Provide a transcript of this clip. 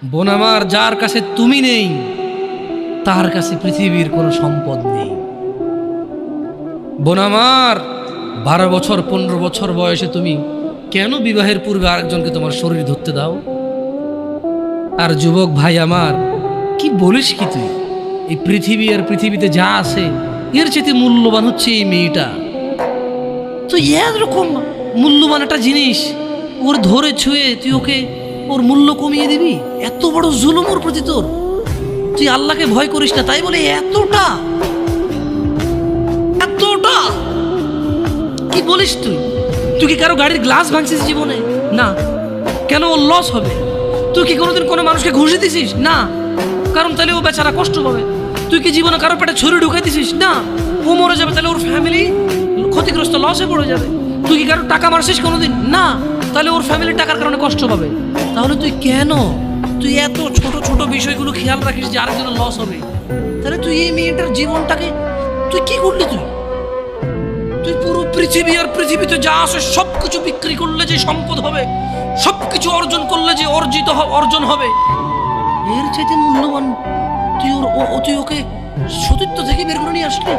বোন আমার, যার কাছে তুমি নেই তার কাছে পৃথিবীর কোনো সম্পদ নেই। বোন আমার, 12 বছর 15 বছর বয়সে তুমি কেন বিবাহের পূর্বে আরেকজনকে তোমার শরীর ধরতে দাও? আর যুবক ভাই আমার, কি বলিস কি তুই? এই পৃথিবী আর পৃথিবীতে যা আছে এর চেয়ে মূল্যবান হচ্ছে এই মেয়েটা। তো এরকম মূল্যবান একটা জিনিস ওর ধরে ছুঁয়ে তুই ওকে ওর মূল্য কমিয়ে দিবি? এত বড় জুলুম ওর প্রতি তোর! তুই আল্লাহকে ভয় করিস না তাই বলে এতটা এতটা কি বলিস তুই? তুই কি কারো গাড়ির গ্লাস ভাঙছিস জীবনে? না। কেন? ওর লস হবে। তুই কি কোনোদিন কোনো মানুষকে ঘুষি দিছিস? না। কারণ তাহলে ও বেচারা কষ্ট পাবে। তুই কি জীবনে কারো পেটে ছুরি ঢুকাই দিছিস? না। ও মরে যাবে, তাহলে ওর ফ্যামিলি ক্ষতিগ্রস্ত, লসে পড়ে যাবে। তুই কি কারো টাকা মারছিস কোনোদিন? না। তাহলে ওর ফ্যামিলি টাকার কারণে কষ্ট পাবে। তাহলে তুই এত ছোট ছোট বিষয়গুলো খেয়াল রাখিস যে আরেকজনের লস হবে? তাহলে তুই এই মেয়েটার জীবনটাকে তুই কি করলি? তুই পুরো পৃথিবী আর পৃথিবীতে যা আছে সবকিছু বিক্রি করলে যে সম্পদ হবে, সবকিছু অর্জন করলে যে অর্জন হবে, এর চাইতে মূল্যবান তুই ওকে সতীত্ব থেকে বের করে নিয়ে আসলি।